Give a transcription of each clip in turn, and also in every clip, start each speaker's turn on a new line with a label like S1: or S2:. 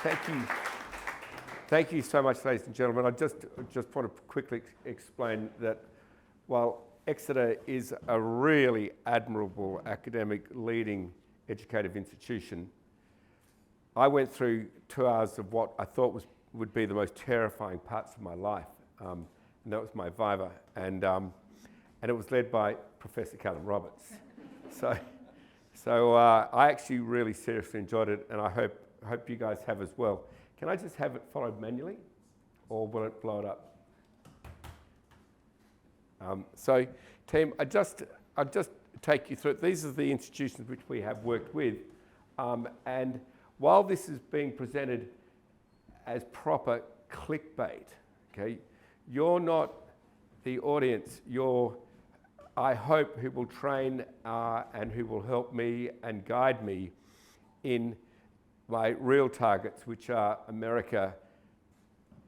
S1: Thank you. Thank you so much, ladies and gentlemen. I just want to quickly explain that while Exeter is a really admirable academic leading educative institution, I went through 2 hours of what I thought would be the most terrifying parts of my life, and that was my Viva, and it was led by Professor Callum Roberts. So I actually really seriously enjoyed it, and I hope you guys have as well. Can I just have it followed manually, or will it blow it up? So, team, I'll just take you through it. These are the institutions which we have worked with, and while this is being presented as proper clickbait, okay, you're not the audience. You're, I hope, who will train and who will help me and guide me in my real targets, which are America,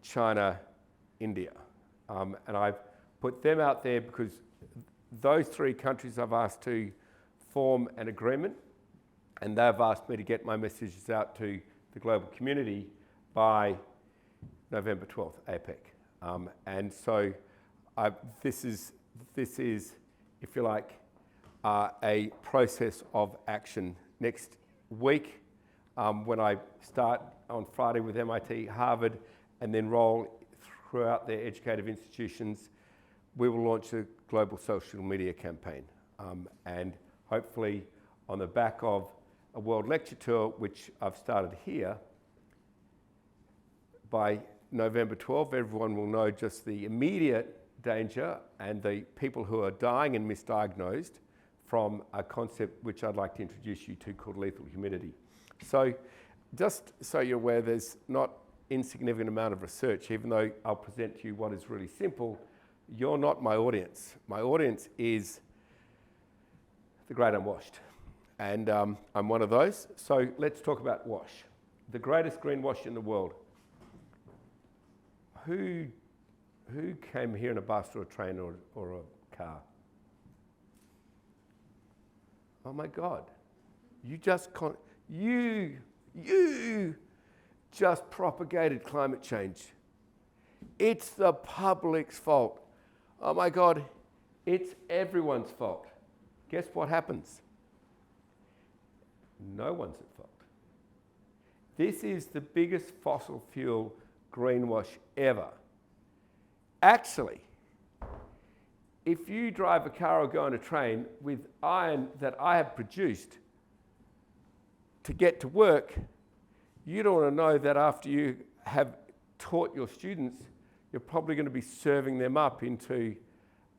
S1: China, India. And I've put them out there because those 3 countries I've asked to form an agreement, and they've asked me to get my messages out to the global community by November 12th, APEC. And so this is, if you like, a process of action. Next week, when I start on Friday with MIT, Harvard, and then roll throughout their educative institutions, we will launch a global social media campaign. And hopefully on the back of a world lecture tour, which I've started here, by November 12th, everyone will know just the immediate danger and the people who are dying and misdiagnosed from a concept which I'd like to introduce you to called lethal humidity. So just so you're aware, there's not insignificant amount of research, even though I'll present to you what is really simple. You're not my audience. My audience is the great unwashed. And I'm one of those. So let's talk about WASH, the greatest greenwash in the world. Who came here in a bus or a train or a car? Oh my God, you just propagated climate change. It's the public's fault. Oh my God, it's everyone's fault. Guess what happens? No one's at fault. This is the biggest fossil fuel greenwash ever. Actually, if you drive a car or go on a train with iron that I have produced to get to work, you don't want to know that after you have taught your students, you're probably going to be serving them up into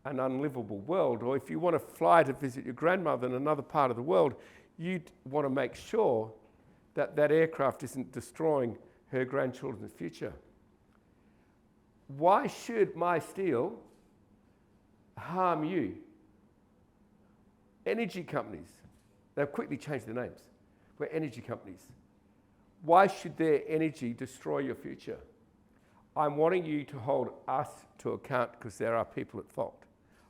S1: an unlivable world. Or if you want to fly to visit your grandmother in another part of the world, you'd want to make sure that that aircraft isn't destroying her grandchildren's future. Why should my steel harm you? Energy companies, they've quickly changed their names. We're energy companies. Why should their energy destroy your future? I'm wanting you to hold us to account because there are people at fault.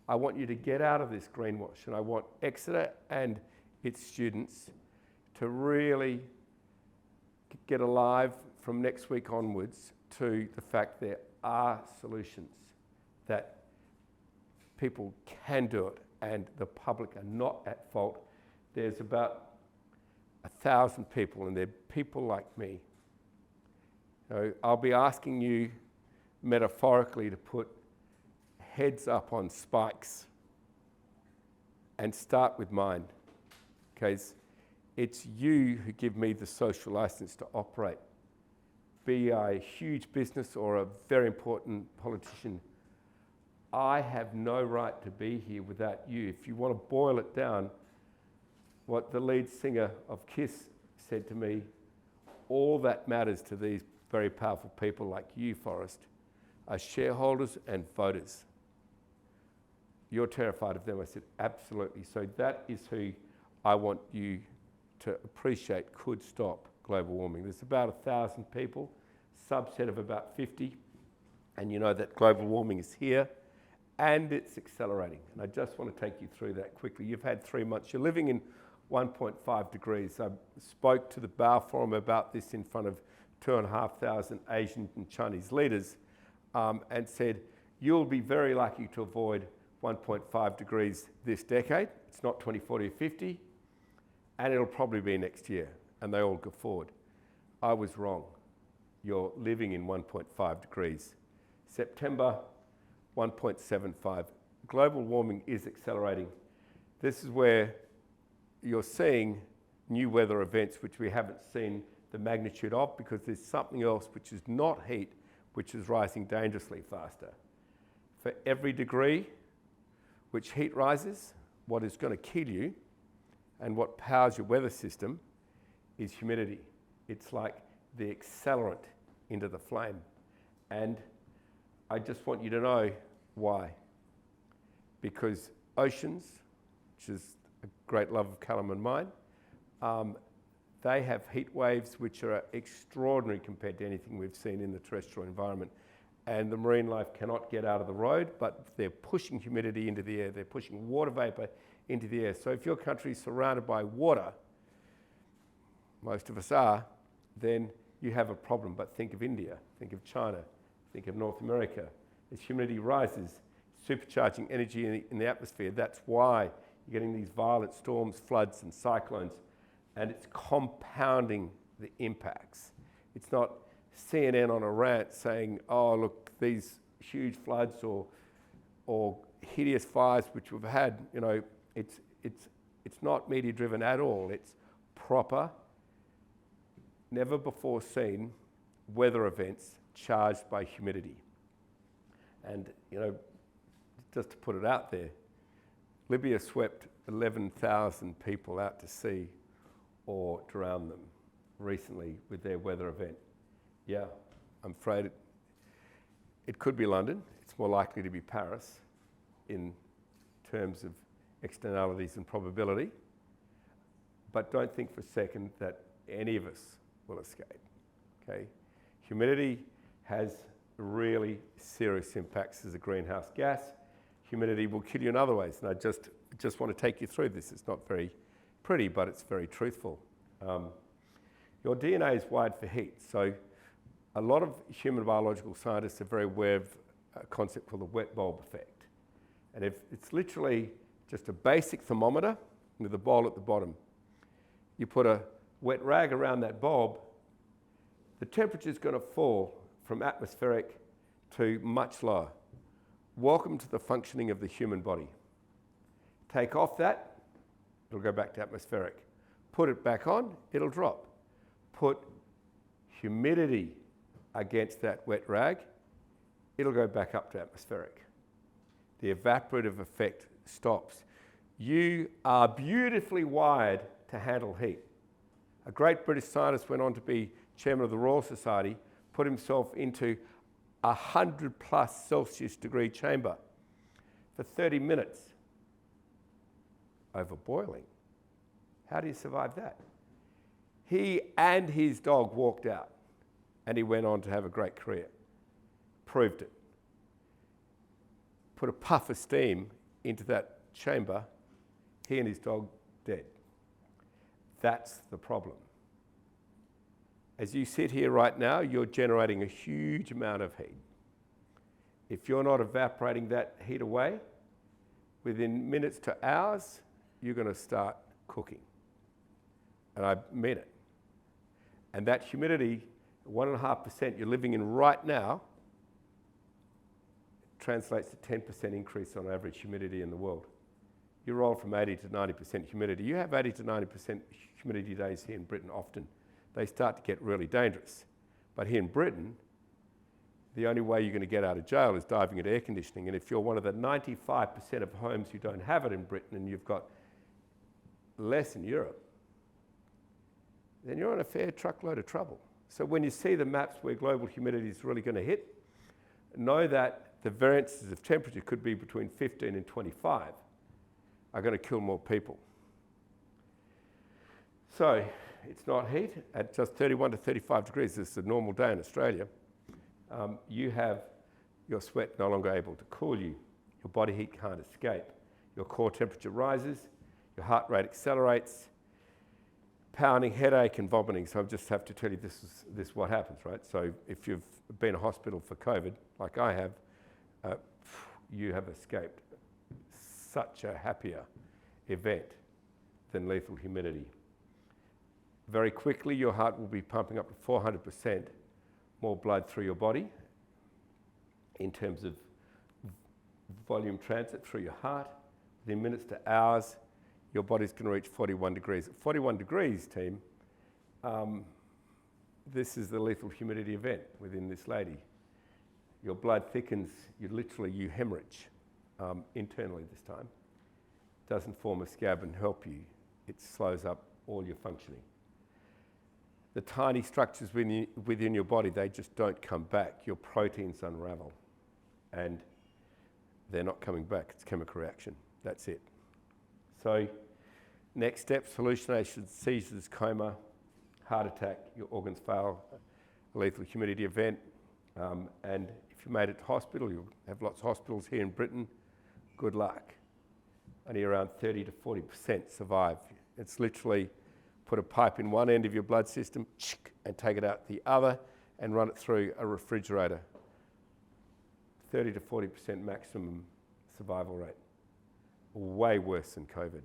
S1: I want you to get out of this greenwash, and I want Exeter and its students to really get alive from next week onwards to the fact there are solutions, that people can do it and the public are not at fault. There's about 1,000 people, and they're people like me. So I'll be asking you metaphorically to put heads up on spikes and start with mine, because it's you who give me the social license to operate. Be I a huge business or a very important politician, I have no right to be here without you. If you want to boil it down, what the lead singer of KISS said to me, all that matters to these very powerful people like you, Forrest, are shareholders and voters. You're terrified of them. I said, absolutely. So that is who I want you to appreciate could stop global warming. There's about 1,000 people, subset of about 50, and you know that global warming is here and it's accelerating. And I just want to take you through that quickly. You've had 3 months. You're living in 1.5 degrees. I spoke to the Bao Forum about this in front of 2,500 Asian and Chinese leaders and said, you'll be very lucky to avoid 1.5 degrees this decade. It's not 2040 or 50, and it'll probably be next year. And they all go forward. I was wrong. You're living in 1.5 degrees. September, 1.75. Global warming is accelerating. This is where you're seeing new weather events which we haven't seen the magnitude of, because there's something else which is not heat, which is rising dangerously faster. For every degree which heat rises, what is going to kill you and what powers your weather system is humidity. It's like the accelerant into the flame. And I just want you to know why. Because oceans, which is a great love of Callum and mine, they have heat waves which are extraordinary compared to anything we've seen in the terrestrial environment. And the marine life cannot get out of the road, but they're pushing humidity into the air. They're pushing water vapor into the air. So if your country is surrounded by water, most of us are, then you have a problem. But think of India, think of China, think of North America. As humidity rises, supercharging energy in the atmosphere. That's why you're getting these violent storms, floods, and cyclones. And it's compounding the impacts. It's not CNN on a rant saying, oh, look, these huge floods or hideous fires which we've had, you know, it's not media-driven at all. It's proper, never before seen weather events charged by humidity. And, you know, just to put it out there, Libya swept 11,000 people out to sea or drowned them recently with their weather event. Yeah, I'm afraid it could be London. It's more likely to be Paris in terms of externalities and probability. But don't think for a second that any of us will escape, okay? Humidity has really serious impacts as a greenhouse gas. Humidity will kill you in other ways, and I just want to take you through this. It's not very pretty, but it's very truthful. Your DNA is wired for heat, so a lot of human biological scientists are very aware of a concept called the wet bulb effect. And if it's literally just a basic thermometer with a bowl at the bottom, you put a wet rag around that bulb, the temperature is going to fall from atmospheric to much lower. Welcome to the functioning of the human body. Take off that, it'll go back to atmospheric. Put it back on, it'll drop. Put humidity against that wet rag, it'll go back up to atmospheric. The evaporative effect stops. You are beautifully wired to handle heat. A great British scientist went on to be chairman of the Royal Society, put himself into 100+ Celsius degree chamber for 30 minutes over boiling. How do you survive that? He and his dog walked out, and he went on to have a great career. Proved it. Put a puff of steam into that chamber, he and his dog dead. That's the problem. As you sit here right now, you're generating a huge amount of heat. If you're not evaporating that heat away, within minutes to hours, you're going to start cooking. And I mean it. And that humidity, 1.5% you're living in right now, translates to 10% increase on average humidity in the world. You roll from 80 to 90% humidity. You have 80 to 90% humidity days here in Britain often. They start to get really dangerous. But here in Britain, the only way you're going to get out of jail is diving into air conditioning. And if you're one of the 95% of homes who don't have it in Britain and you've got less in Europe, then you're in a fair truckload of trouble. So when you see the maps where global humidity is really going to hit, know that the variances of temperature could be between 15 and 25 are going to kill more people. So it's not heat. At just 31 to 35 degrees, this is a normal day in Australia, you have your sweat no longer able to cool you. Your body heat can't escape. Your core temperature rises, your heart rate accelerates, pounding, headache and vomiting. So I just have to tell you this is what happens, right? So if you've been in a hospital for COVID, like I have, you have escaped such a happier event than lethal humidity. Very quickly, your heart will be pumping up to 400% more blood through your body in terms of volume transit through your heart. Within minutes to hours, your body's going to reach 41 degrees. At 41 degrees, team, this is the lethal humidity event within this lady. Your blood thickens, you hemorrhage internally this time. Doesn't form a scab and help you. It slows up all your functioning. The tiny structures within your body, they just don't come back. Your proteins unravel and they're not coming back. It's a chemical reaction. That's it. So next steps, hallucinations, seizures, coma, heart attack, your organs fail, a lethal humidity event. And if you made it to hospital, you'll have lots of hospitals here in Britain. Good luck. Only around 30 to 40% survive. It's literally put a pipe in one end of your blood system and take it out the other and run it through a refrigerator. 30 to 40% maximum survival rate. Way worse than COVID.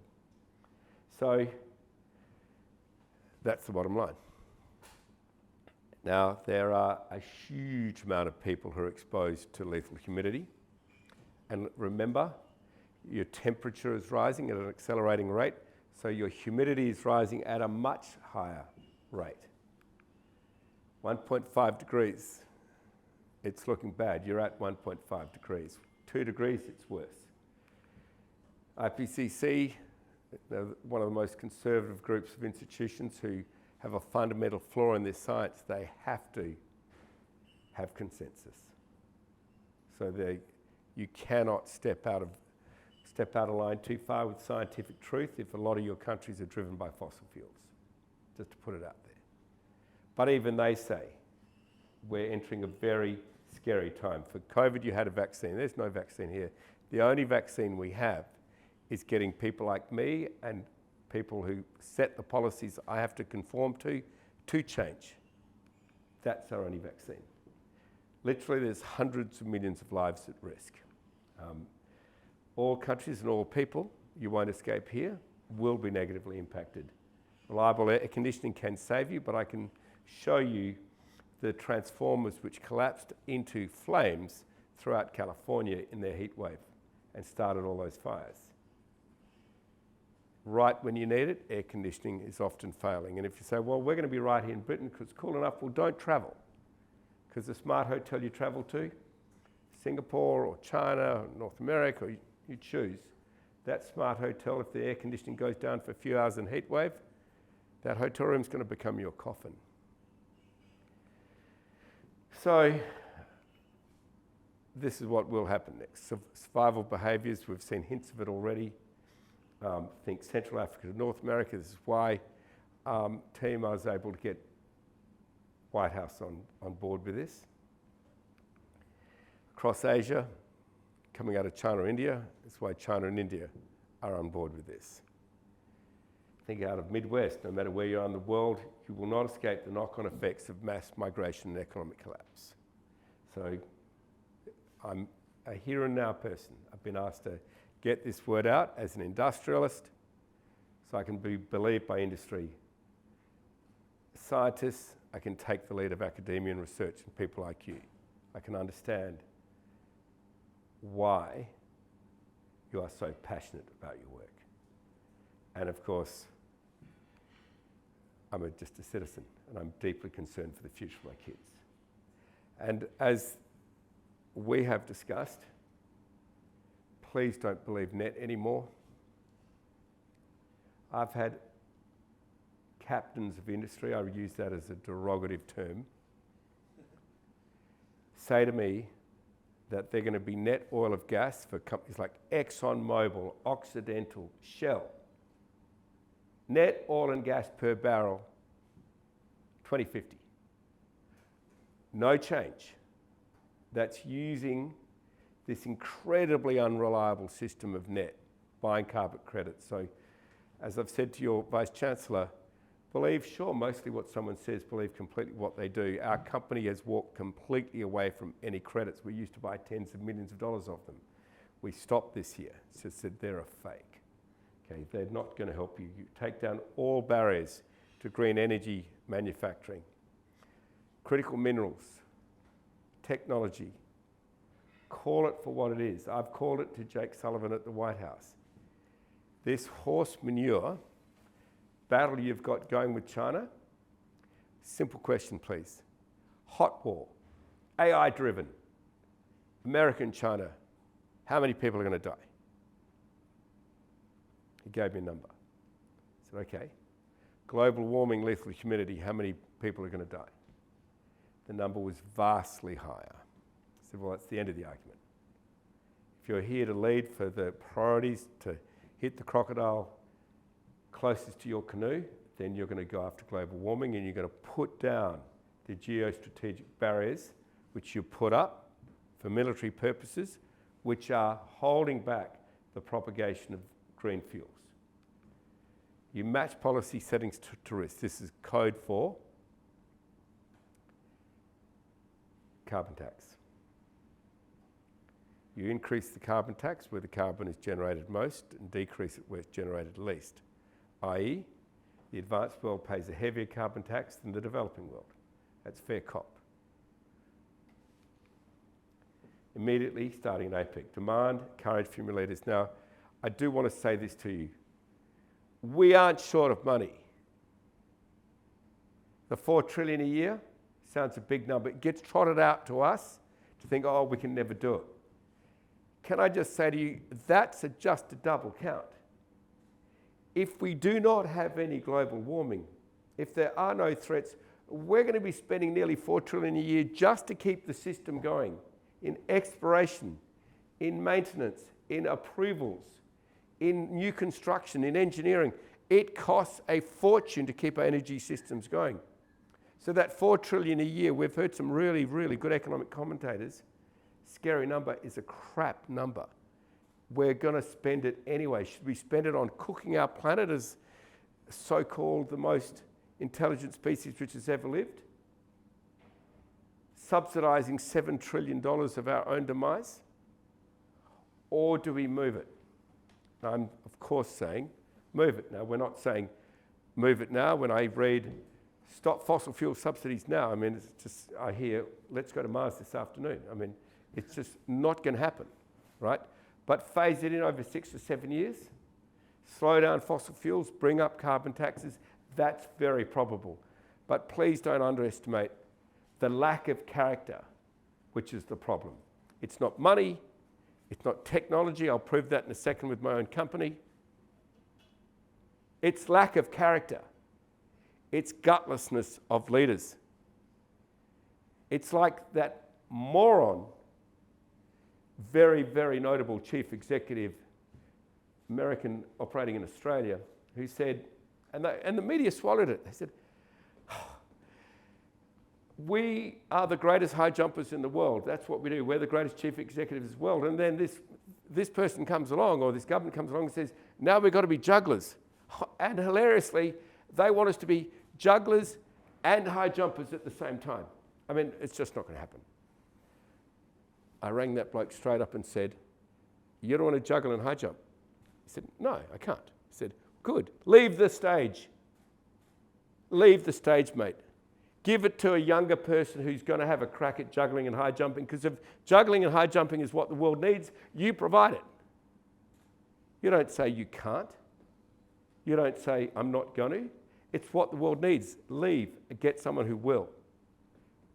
S1: So that's the bottom line. Now, there are a huge amount of people who are exposed to lethal humidity. And remember, your temperature is rising at an accelerating rate, so your humidity is rising at a much higher rate. 1.5 degrees, it's looking bad. You're at 1.5 degrees. 2 degrees, it's worse. IPCC, one of the most conservative groups of institutions who have a fundamental flaw in their science, they have to have consensus. So you cannot step out of line too far with scientific truth if a lot of your countries are driven by fossil fuels, just to put it out there. But even they say we're entering a very scary time. For COVID, you had a vaccine. There's no vaccine here. The only vaccine we have is getting people like me and people who set the policies I have to conform to change. That's our only vaccine. Literally, there's hundreds of millions of lives at risk. All countries and all people, you won't escape here, will be negatively impacted. Reliable air conditioning can save you, but I can show you the transformers which collapsed into flames throughout California in their heat wave and started all those fires. Right when you need it, air conditioning is often failing. And if you say, well, we're going to be right here in Britain because it's cool enough, well, don't travel. Because the smart hotel you travel to, Singapore or China or North America, or you choose, that smart hotel, if the air conditioning goes down for a few hours in heat wave, that hotel room is going to become your coffin. So this is what will happen next. Survival behaviours, we've seen hints of it already. Think Central Africa to North America. This is why I was able to get White House on board with this. Across Asia, coming out of China or India, that's why China and India are on board with this. Think out of Midwest, no matter where you are in the world, you will not escape the knock-on effects of mass migration and economic collapse. So I'm a here and now person. I've been asked to get this word out as an industrialist so I can be believed by industry. Scientists, I can take the lead of academia and research and people like you. I can understand why you are so passionate about your work. And of course, I'm just a citizen and I'm deeply concerned for the future of my kids. And as we have discussed, please don't believe net anymore. I've had captains of industry, I use that as a derogative term, say to me that they're going to be net oil of gas for companies like ExxonMobil, Occidental, Shell. Net oil and gas per barrel, 2050. No change. That's using this incredibly unreliable system of net, buying carbon credits. So, as I've said to your Vice Chancellor, believe, sure, mostly what someone says, believe completely what they do. Our company has walked completely away from any credits. We used to buy tens of millions of dollars of them. We stopped this year. So said they're a fake. Okay, they're not going to help you. You take down all barriers to green energy manufacturing. Critical minerals, technology. Call it for what it is. I've called it to Jake Sullivan at the White House. This horse manure battle you've got going with China, simple question, please. Hot war, AI driven, America and China, how many people are going to die? He gave me a number. I said, okay. Global warming, lethal humidity, how many people are going to die? The number was vastly higher. I said, well, that's the end of the argument. If you're here to lead for the priorities to hit the crocodile closest to your canoe, then you're going to go after global warming and you're going to put down the geostrategic barriers which you put up for military purposes, which are holding back the propagation of green fuels. You match policy settings to risk. This is code for carbon tax. You increase the carbon tax where the carbon is generated most and decrease it where it's generated least, i.e. the advanced world pays a heavier carbon tax than the developing world. That's fair cop. Immediately starting an APEC. Demand courage from your leaders. Now, I do want to say this to you. We aren't short of money. The $4 trillion a year sounds a big number. It gets trotted out to us to think, oh, we can never do it. Can I just say to you, that's just a double count. If we do not have any global warming, if there are no threats, we're going to be spending nearly $4 trillion a year just to keep the system going in exploration, in maintenance, in approvals, in new construction, in engineering. It costs a fortune to keep our energy systems going. So that $4 trillion a year, we've heard some really, really good economic commentators, scary number is a crap number. We're going to spend it anyway. Should we spend it on cooking our planet as so-called the most intelligent species which has ever lived? Subsidizing $7 trillion of our own demise? Or do we move it? I'm, of course, saying move it now. We're not saying move it now. When I read stop fossil fuel subsidies now, I mean, it's just, I hear, let's go to Mars this afternoon. I mean, it's just not going to happen, right? But phase it in over 6 or 7 years, slow down fossil fuels, bring up carbon taxes, that's very probable. But please don't underestimate the lack of character, which is the problem. It's not money, it's not technology, I'll prove that in a second with my own company. It's lack of character. It's gutlessness of leaders. It's like that moron, very, very notable chief executive, American operating in Australia, who said, and the media swallowed it, they said, we are the greatest high jumpers in the world. That's what we do. We're the greatest chief executives in the world. And then this person comes along, or this government comes along and says, now we've got to be jugglers. And hilariously, they want us to be jugglers and high jumpers at the same time. I mean, it's just not going to happen. I rang that bloke straight up and said, you don't want to juggle and high jump? He said, no, I can't. I said, good, leave the stage. Leave the stage, mate. Give it to a younger person who's going to have a crack at juggling and high jumping, because if juggling and high jumping is what the world needs, you provide it. You don't say you can't. You don't say, I'm not going to. It's what the world needs. Leave, get someone who will.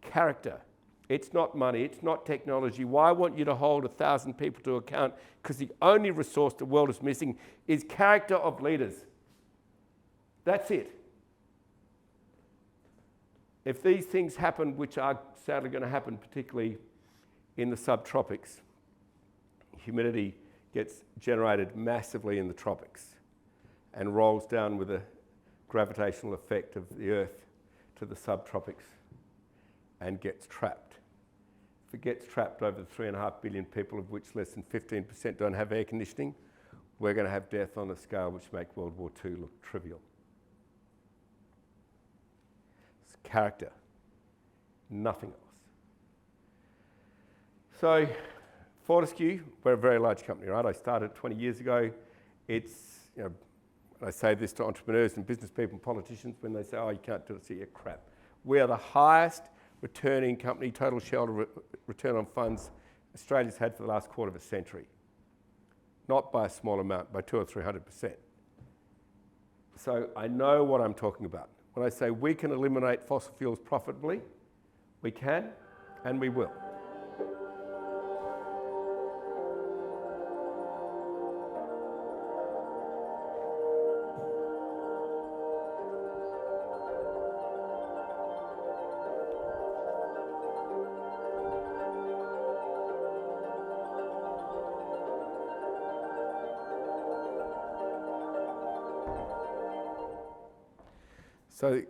S1: Character. It's not money, it's not technology. Why I want you to hold 1,000 people to account? Because the only resource the world is missing is character of leaders. That's it. If these things happen, which are sadly going to happen, particularly in the subtropics, humidity gets generated massively in the tropics and rolls down with a gravitational effect of the Earth to the subtropics and gets trapped. If it gets trapped over the 3.5 billion people, of which less than 15% don't have air conditioning, we're going to have death on a scale which make World War II look trivial. character, nothing else. So Fortescue, we're a very large company, right? I started 20 years ago. It's, I say this to entrepreneurs and business people and politicians when they say, oh, you can't do it, so yeah, crap. We are the highest returning company, total shareholder return on funds Australia's had for the last quarter of a century. Not by a small amount, by 200 or 300%. So I know what I'm talking about. When I say we can eliminate fossil fuels profitably, we can and we will. So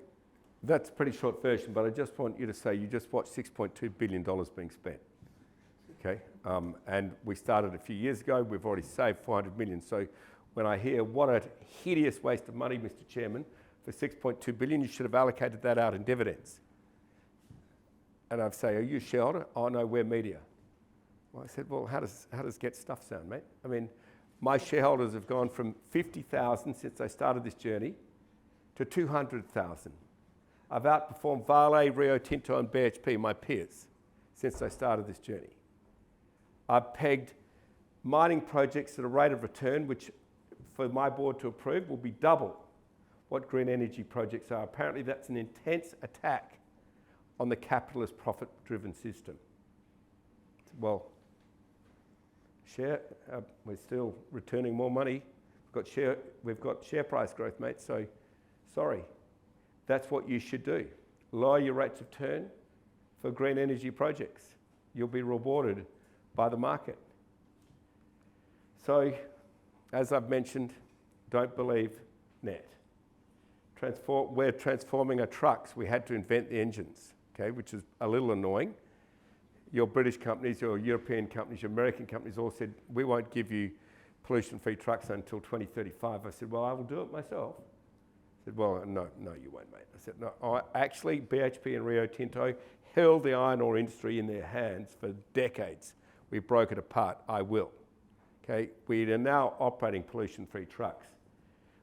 S1: that's a pretty short version, but I just want you to say you just watched $6.2 billion being spent, okay? And we started a few years ago. We've already saved 400 million. So when I hear what a hideous waste of money, Mr. Chairman, for 6.2 billion, you should have allocated that out in dividends. And I'd say, are you a shareholder? Oh no, we're media. Well, I said, well, how does get stuff sound, mate? I mean, my shareholders have gone from 50,000 since I started this journey to 200,000. I've outperformed Vale, Rio Tinto and BHP, my peers, since I started this journey. I've pegged mining projects at a rate of return which, for my board to approve, will be double what green energy projects are. Apparently that's an intense attack on the capitalist profit-driven system. Well, we're still returning more money. We've got share price growth, mate, so sorry, that's what you should do. Lower your rates of return for green energy projects. You'll be rewarded by the market. So, as I've mentioned, don't believe net. We're transforming our trucks. We had to invent the engines, okay, which is a little annoying. Your British companies, your European companies, your American companies all said, we won't give you pollution-free trucks until 2035. I said, well, I will do it myself. I said, well, no, you won't, mate. I said, no, actually, BHP and Rio Tinto held the iron ore industry in their hands for decades. We broke it apart. I will. Okay, we are now operating pollution-free trucks.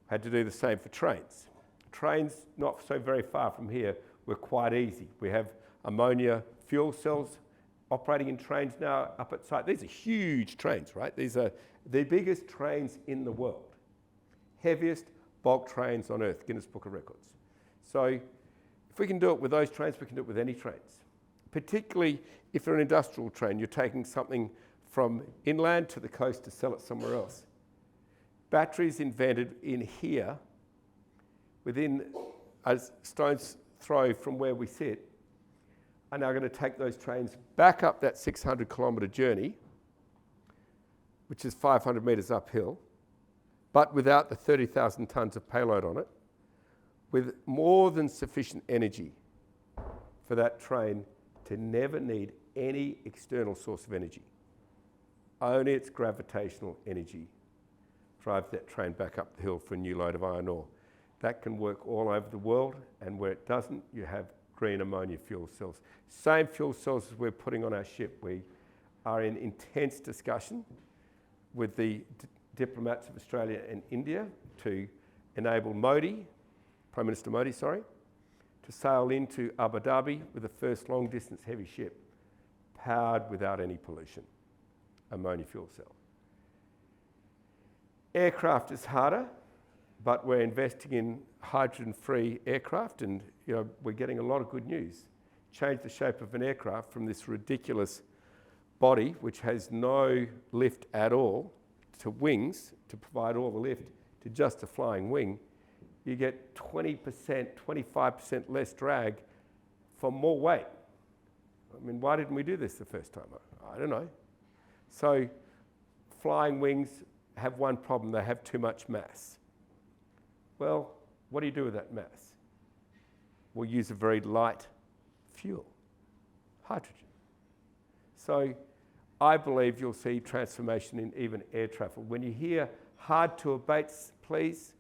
S1: Had to do the same for trains. Trains, not so very far from here, were quite easy. We have ammonia fuel cells operating in trains now up at site. These are huge trains, right? These are the biggest trains in the world. Heaviest bulk trains on Earth, Guinness Book of Records. So if we can do it with those trains, we can do it with any trains. Particularly if you're an industrial train, you're taking something from inland to the coast to sell it somewhere else. Batteries invented in here, within a stone's throw from where we sit, are now going to take those trains back up that 600 kilometre journey, which is 500 metres uphill, but without the 30,000 tonnes of payload on it, with more than sufficient energy for that train to never need any external source of energy. Only its gravitational energy drives that train back up the hill for a new load of iron ore. That can work all over the world, and where it doesn't, you have green ammonia fuel cells. Same fuel cells as we're putting on our ship. We are in intense discussion with the diplomats of Australia and India to enable Modi, Prime Minister Modi, to sail into Abu Dhabi with the first long-distance heavy ship powered without any pollution, ammonia fuel cell. Aircraft is harder, but we're investing in hydrogen-free aircraft, and we're getting a lot of good news. Change the shape of an aircraft from this ridiculous body, which has no lift at all, to wings to provide all the lift, to just a flying wing. You get 20%, 25% less drag for more weight. I mean, why didn't we do this the first time? I don't know. So flying wings have one problem. They have too much mass. Well, what do you do with that mass? We'll use a very light fuel, hydrogen. So I believe you'll see transformation in even air travel. When you hear hard to abate, please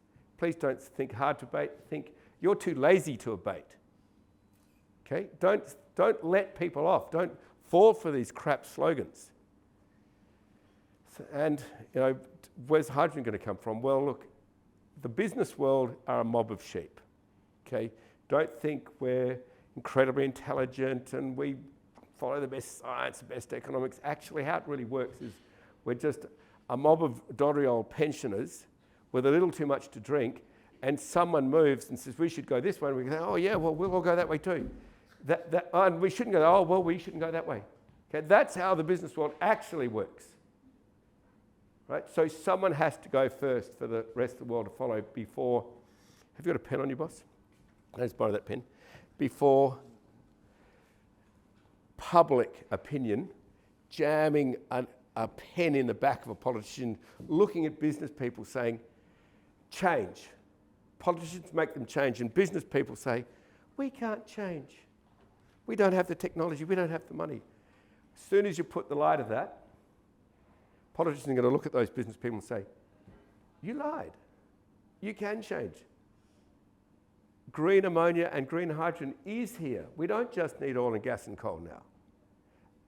S1: don't think hard to abate, think you're too lazy to abate. Okay? Don't let people off. Don't fall for these crap slogans. And, you know, where's hydrogen going to come from? Well, look, the business world are a mob of sheep. Okay? Don't think we're incredibly intelligent and we follow the best science, the best economics. Actually, how it really works is we're just a mob of doddery old pensioners with a little too much to drink, and someone moves and says, we should go this way, and we go, oh yeah, well, we'll all go that way too. And we shouldn't go, oh, well, we shouldn't go that way. Okay, that's how the business world actually works. Right? So someone has to go first for the rest of the world to follow before. Have you got a pen on you, boss? Let's borrow that pen. Before public opinion jamming a pen in the back of a politician, looking at business people saying, change. Politicians make them change, and business people say, we can't change. We don't have the technology, we don't have the money. As soon as you put the lie to that, politicians are going to look at those business people and say, you lied. You can change. Green ammonia and green hydrogen is here. We don't just need oil and gas and coal now.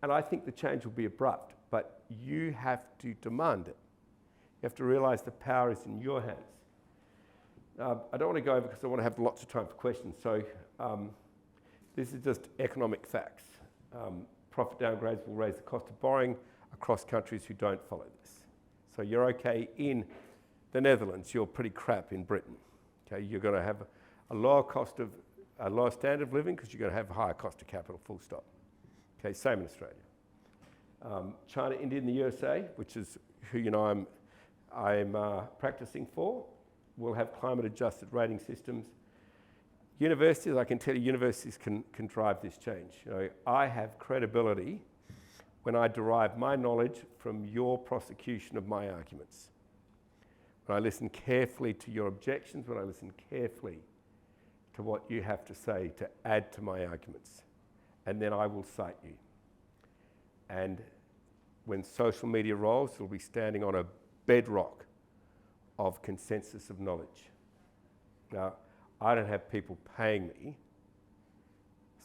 S1: And I think the change will be abrupt, but you have to demand it. You have to realise the power is in your hands. I don't want to go over because I want to have lots of time for questions. So this is just economic facts. Profit downgrades will raise the cost of borrowing across countries who don't follow this. So you're okay in the Netherlands, you're pretty crap in Britain. Okay, you're going to have a lower standard of living because you're going to have a higher cost of capital, full stop. Okay, same in Australia. China, India, and the USA, which is who I'm practicing for, will have climate-adjusted rating systems. Universities, I can tell you, universities can drive this change. You know, I have credibility when I derive my knowledge from your prosecution of my arguments. When I listen carefully to your objections, when I listen carefully to what you have to say to add to my arguments, and then I will cite you. And when social media rolls, it'll be standing on a bedrock of consensus of knowledge. Now, I don't have people paying me,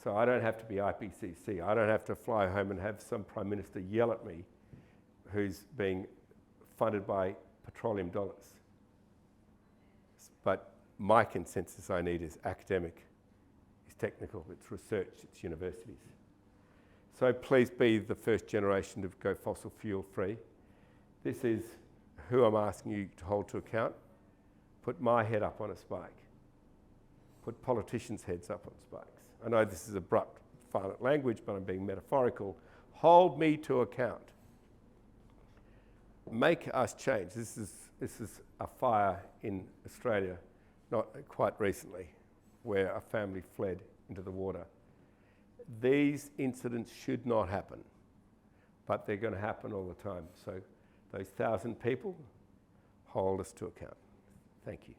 S1: so I don't have to be IPCC. I don't have to fly home and have some Prime Minister yell at me who's being funded by petroleum dollars. But my consensus I need is academic, it's technical, it's research, it's universities. So please be the first generation to go fossil fuel free. This is who I'm asking you to hold to account. Put my head up on a spike. Put politicians' heads up on spikes. I know this is abrupt, violent language, but I'm being metaphorical. Hold me to account. Make us change. This is a fire in Australia, not quite recently, where a family fled into the water. These incidents should not happen, but they're going to happen all the time. So those 1,000 people, hold us to account. Thank you.